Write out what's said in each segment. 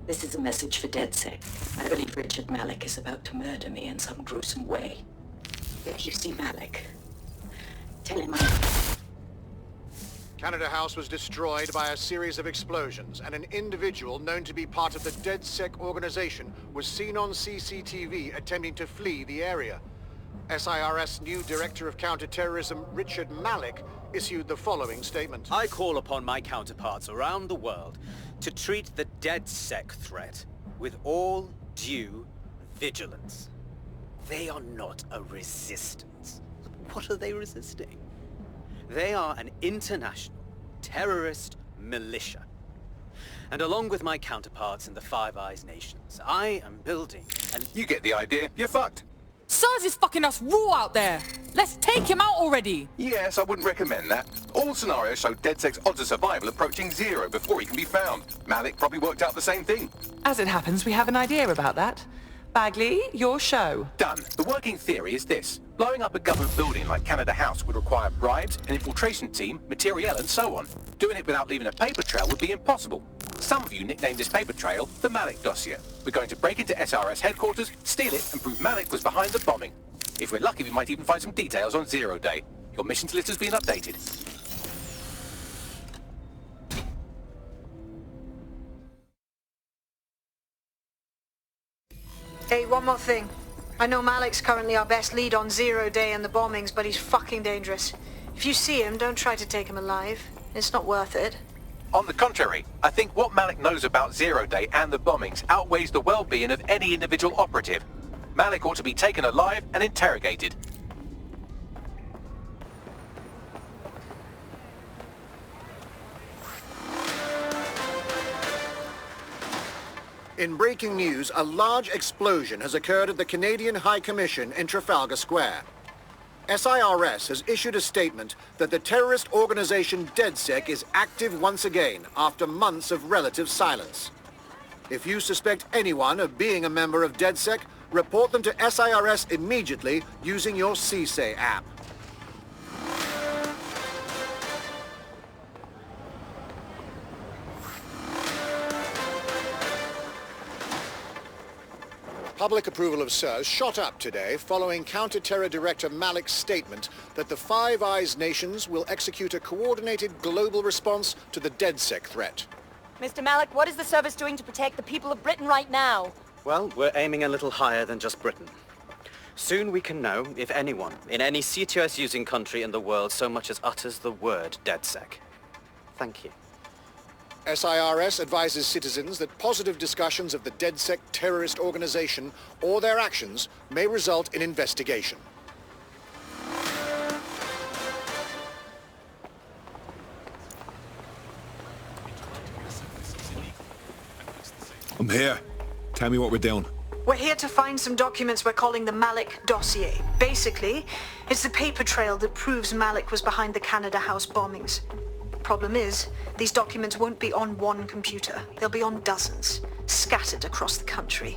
This is a message for DedSec. I believe Richard Malik is about to murder me in some gruesome way. If you see Malik, tell him Canada House was destroyed by a series of explosions, and an individual known to be part of the DedSec organization was seen on CCTV attempting to flee the area. SIRS new Director of Counterterrorism, Richard Malik, issued the following statement. I call upon my counterparts around the world to treat the DedSec threat with all due vigilance. They are not a resistance. What are they resisting? They are an international terrorist militia. And along with my counterparts in the Five Eyes nations, I am building an... You get the idea. You're fucked. Sars is fucking us raw out there. Let's take him out already. Yes, I wouldn't recommend that. All scenarios show DedSec's odds of survival approaching 0 before he can be found. Malik probably worked out the same thing. As it happens, we have an idea about that. Bagley, your show. Done. The working theory is this. Blowing up a government building like Canada House would require bribes, an infiltration team, materiel, and so on. Doing it without leaving a paper trail would be impossible. Some of you nicknamed this paper trail the Malik dossier. We're going to break into SRS headquarters, steal it, and prove Malik was behind the bombing. If we're lucky, we might even find some details on Zero Day. Your missions list has been updated. Hey, one more thing. I know Malik's currently our best lead on Zero Day and the bombings, but he's fucking dangerous. If you see him, don't try to take him alive. It's not worth it. On the contrary, I think what Malik knows about Zero Day and the bombings outweighs the well-being of any individual operative. Malik ought to be taken alive and interrogated. In breaking news, a large explosion has occurred at the Canadian High Commission in Trafalgar Square. SIRS has issued a statement that the terrorist organization DedSec is active once again after months of relative silence. If you suspect anyone of being a member of DedSec, report them to SIRS immediately using your CSAY app. Public approval of SIRS shot up today following Counter-Terror Director Malik's statement that the Five Eyes nations will execute a coordinated global response to the DedSec threat. Mr. Malik, what is the service doing to protect the people of Britain right now? Well, we're aiming a little higher than just Britain. Soon we can know if anyone in any CTOS-using country in the world so much as utters the word DedSec. Thank you. SIRS advises citizens that positive discussions of the DedSec terrorist organization or their actions may result in investigation. I'm here. Tell me what we're doing. We're here to find some documents we're calling the Malik dossier. Basically, it's the paper trail that proves Malik was behind the Canada House bombings. Problem is, these documents won't be on one computer. They'll be on dozens, scattered across the country.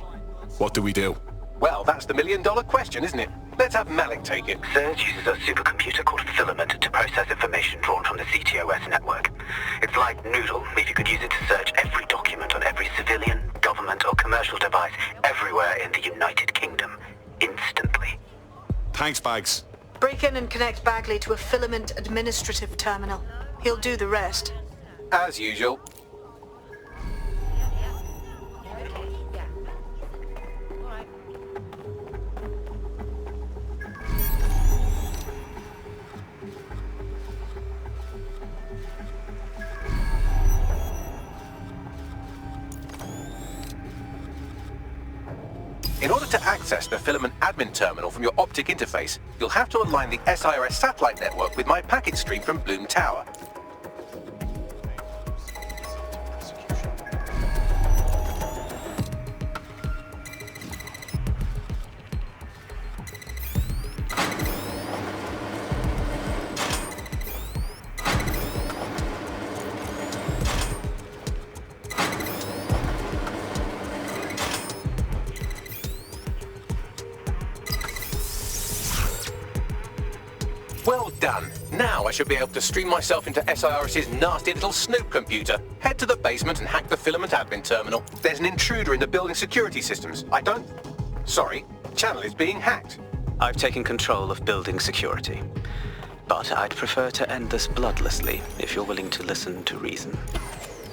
What do we do? Well, that's the million-dollar question, isn't it? Let's have Malik take it. SIRS uses a supercomputer called Filament to process information drawn from the CTOS network. It's like Noodle, if you could use it to search every document on every civilian, government or commercial device everywhere in the United Kingdom, instantly. Thanks, Bags. Break in and connect Bagley to a Filament administrative terminal. He'll do the rest. As usual. In order to access the Filament admin terminal from your optic interface, you'll have to align the SIRS satellite network with my packet stream from Bloom Tower. Well done. Now I should be able to stream myself into SIRS's nasty little snoop computer. Head to the basement and hack the filament admin terminal. There's an intruder in the building security systems. Sorry, channel is being hacked. I've taken control of building security. But I'd prefer to end this bloodlessly, if you're willing to listen to reason.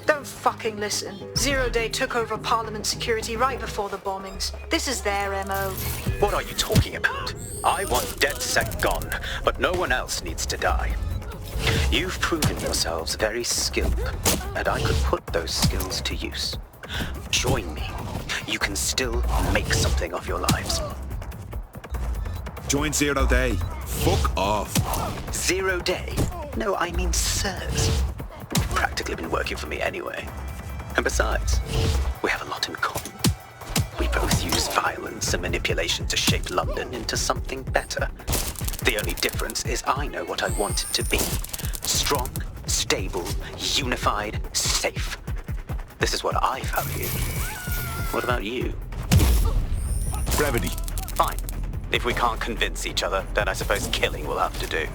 Don't fucking listen. Zero Day took over Parliament security right before the bombings. This is their MO. What are you talking about? I want DedSec gone, but no one else needs to die. You've proven yourselves very skilled, and I could put those skills to use. Join me. You can still make something of your lives. Join 0 Day. Fuck off. 0 Day? No, I mean sirs. Practically been working for me anyway. And besides, we have a lot in common. We both use violence and manipulation to shape London into something better. The only difference is I know what I want it to be. Strong, stable, unified, safe. This is what I value. What about you? Brevity. Fine. If we can't convince each other, then I suppose killing will have to do.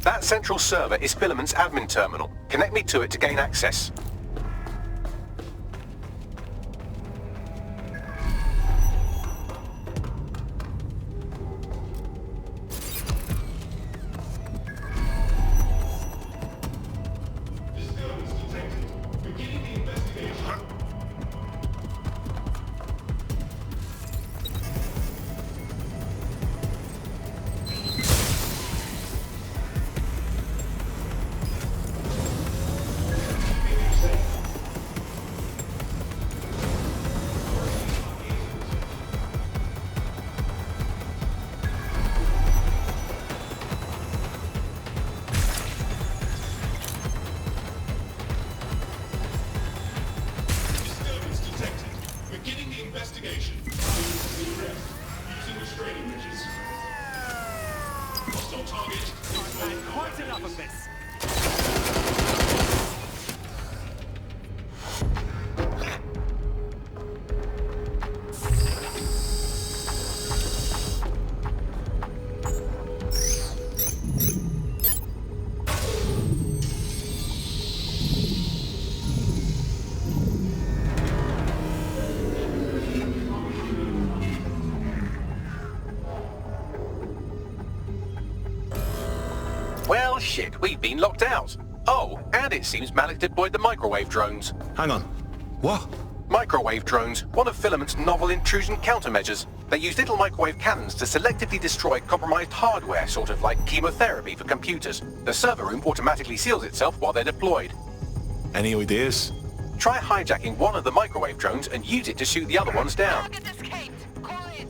That central server is Filament's admin terminal. Connect me to it to gain access. Well, shit, we've been locked out. Oh, and it seems Malik deployed the microwave drones. Hang on. What? Microwave drones, one of Filament's novel intrusion countermeasures. They use little microwave cannons to selectively destroy compromised hardware, sort of like chemotherapy for computers. The server room automatically seals itself while they're deployed. Any ideas? Try hijacking one of the microwave drones and use it to shoot the other ones down. Target escaped. Call in.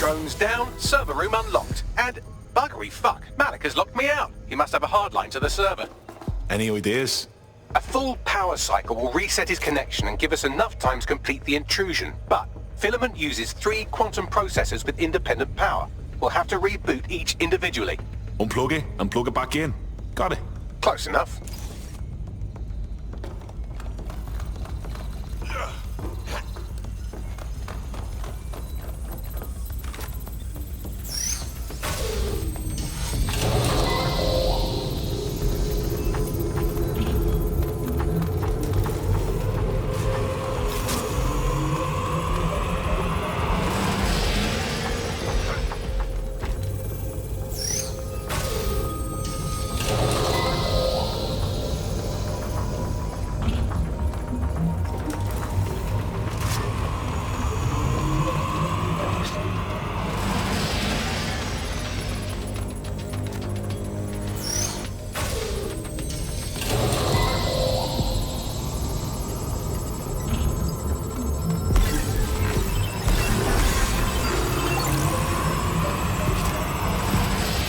Drones down, server room unlocked, and buggery fuck, Malik has locked me out. He must have a hard line to the server. Any ideas? A full power cycle will reset his connection and give us enough time to complete the intrusion, but Filament uses 3 quantum processors with independent power. We'll have to reboot each individually. Unplug it and plug it back in. Got it. Close enough.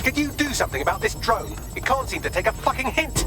Could you do something about this drone? It can't seem to take a fucking hint.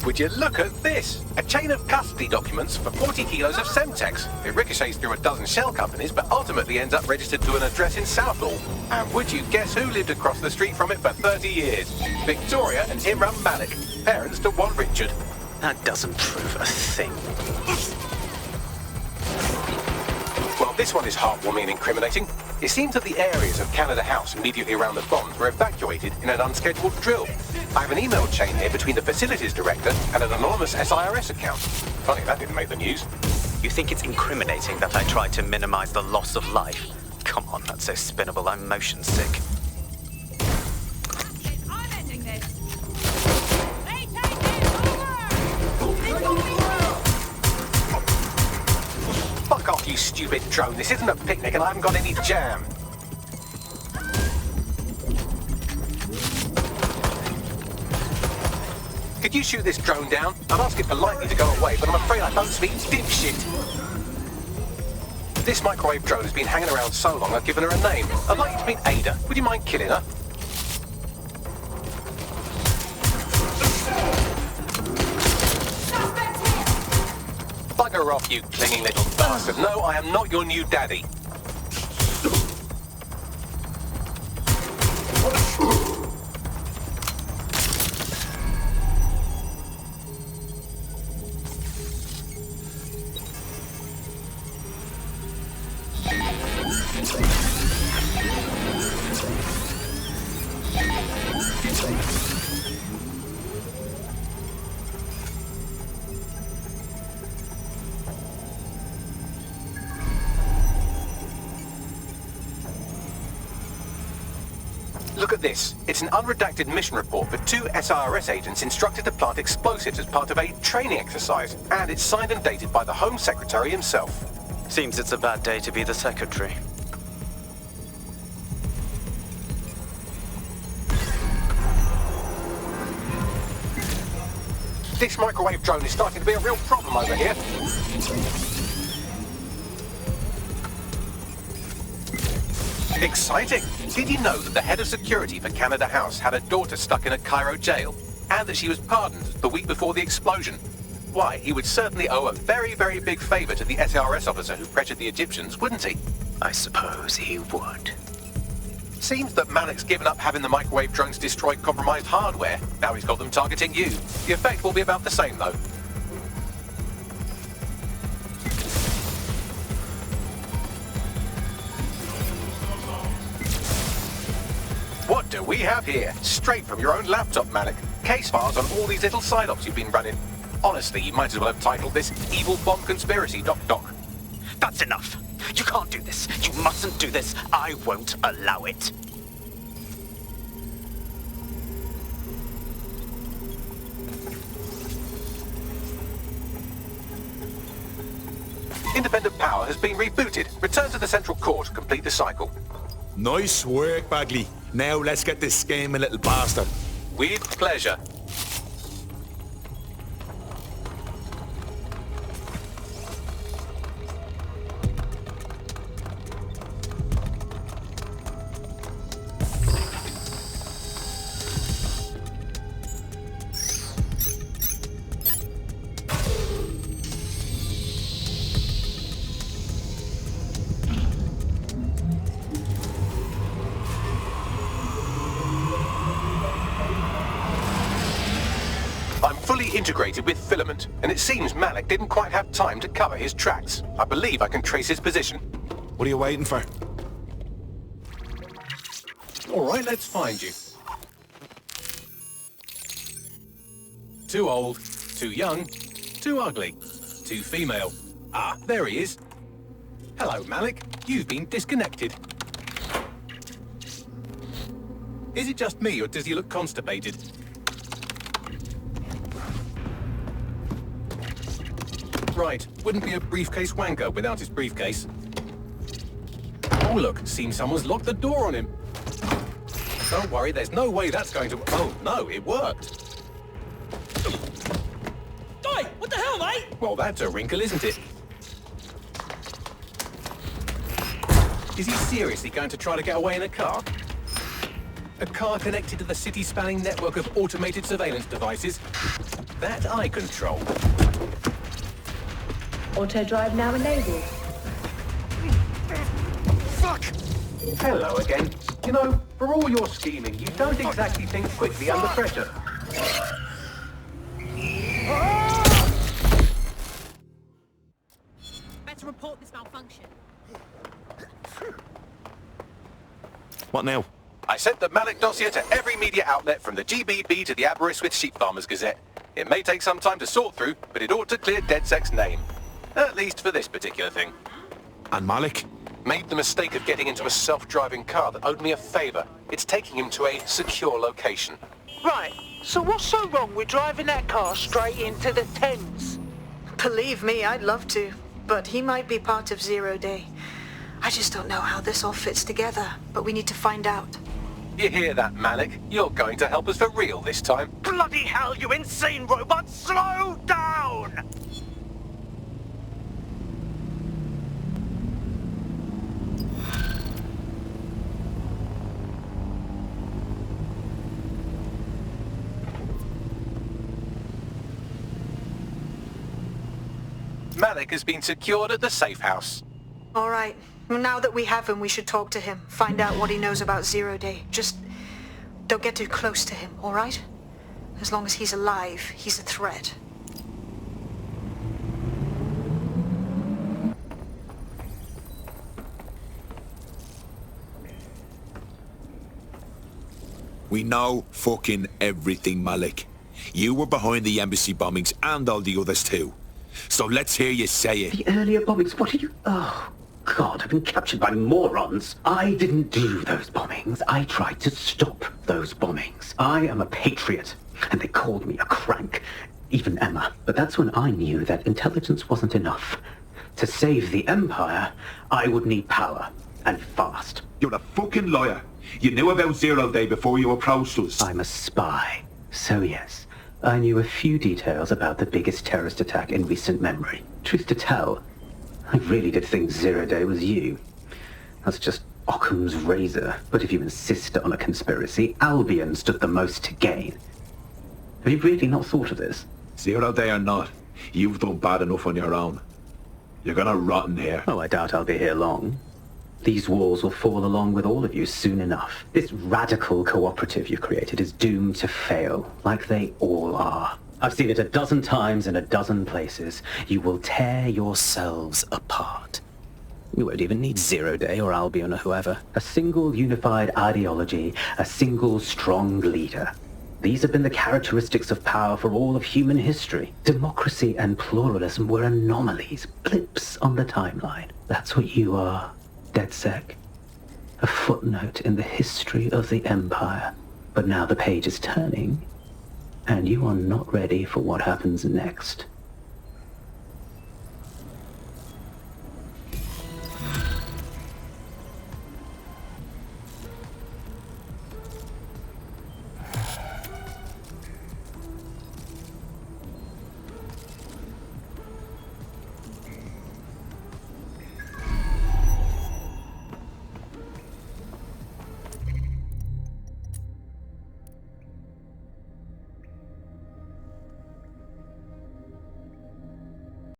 Would you look at this? A chain of custody documents for 40 kilos of Semtex. It ricochets through a dozen shell companies, but ultimately ends up registered to an address in Southall. And would you guess who lived across the street from it for 30 years? Victoria and Imran Malik, parents to one Richard. That doesn't prove a thing. Well, this one is heartwarming and incriminating. It seems that the areas of Canada House immediately around the bombs were evacuated in an unscheduled drill. I have an email chain here between the facilities director and an anonymous SIRS account. Funny that didn't make the news. You think it's incriminating that I tried to minimize the loss of life? Come on, that's so spinnable, I'm motion sick. I'm ending this. They take it over! Fuck off, you stupid drone. This isn't a picnic and I haven't got any jam. Could you shoot this drone down? I'd ask it politely to go away, but I'm afraid I don't speak dipshit. This microwave drone has been hanging around so long I've given her a name. I'd like you to meet Ada. Would you mind killing her? Bugger off, you clinging little bastard. No, I am not your new daddy. Look at this. It's an unredacted mission report for 2 SIRS agents instructed to plant explosives as part of a training exercise. And it's signed and dated by the Home Secretary himself. Seems it's a bad day to be the secretary. This microwave drone is starting to be a real problem over here. Exciting! Did you know that the head of security for Canada House had a daughter stuck in a Cairo jail? And that she was pardoned the week before the explosion? Why, he would certainly owe a very, very big favor to the SRS officer who pressured the Egyptians, wouldn't he? I suppose he would. Seems that Malik's given up having the microwave drones destroy compromised hardware. Now he's got them targeting you. The effect will be about the same, though. What do we have here? Straight from your own laptop, Malik. Case files on all these little side ops you've been running. Honestly, you might as well have titled this Evil Bomb Conspiracy, Doc. That's enough. You can't do this. You mustn't do this. I won't allow it. Independent power has been rebooted. Return to the central core to complete the cycle. Nice work, Bagley. Now let's get this scheming little bastard. With pleasure. Integrated with Filament, and it seems Malik didn't quite have time to cover his tracks. I believe I can trace his position. What are you waiting for? All right, let's find you. Too old, too young, too ugly, too female. Ah, there he is. Hello, Malik. You've been disconnected. Is it just me, or does he look constipated? Right, wouldn't be a briefcase wanker without his briefcase. Oh look, seems someone's locked the door on him. Don't worry, there's no way that's going to... Oh no, it worked. Oi, what the hell, mate? Well, that's a wrinkle, isn't it? Is he seriously going to try to get away in a car? A car connected to the city-spanning network of automated surveillance devices? That I control. Auto drive now enabled. Fuck! Hello again. You know, for all your scheming, you don't exactly think quickly under pressure. Better report this malfunction. What now? I sent the Malik dossier to every media outlet from the GBB to the Aberystwyth Sheep Farmers Gazette. It may take some time to sort through, but it ought to clear DedSec's name. At least for this particular thing. And Malik? Made the mistake of getting into a self-driving car that owed me a favor. It's taking him to a secure location. Right, so what's so wrong with driving that car straight into the Thames? Believe me, I'd love to, but he might be part of Zero Day. I just don't know how this all fits together, but we need to find out. You hear that, Malik? You're going to help us for real this time. Bloody hell, you insane robot! Slow down! Malik has been secured at the safe house. All right. Well, now that we have him, we should talk to him. Find out what he knows about Zero Day. Just don't get too close to him, all right? As long as he's alive, he's a threat. We know fucking everything, Malik. You were behind the embassy bombings and all the others too. So let's hear you say it. The earlier bombings, what are you... Oh, God, I've been captured by morons. I didn't do those bombings. I tried to stop those bombings. I am a patriot, and they called me a crank. Even Emma. But that's when I knew that intelligence wasn't enough. To save the Empire, I would need power, and fast. You're a fucking liar. You knew about Zero Day before you approached us. I'm a spy. So yes, I knew a few details about the biggest terrorist attack in recent memory. Truth to tell, I really did think Zero Day was you. That's just Occam's razor. But if you insist on a conspiracy, Albion stood the most to gain. Have you really not thought of this? Zero Day or not, you've done bad enough on your own. You're gonna rot in here. Oh, I doubt I'll be here long. These walls will fall along with all of you soon enough. This radical cooperative you created is doomed to fail, like they all are. I've seen it a dozen times in a dozen places. You will tear yourselves apart. You won't even need Zero Day or Albion or whoever. A single unified ideology, a single strong leader. These have been the characteristics of power for all of human history. Democracy and pluralism were anomalies, blips on the timeline. That's what you are, DedSec. A footnote in the history of the Empire. But now the page is turning, and you are not ready for what happens next.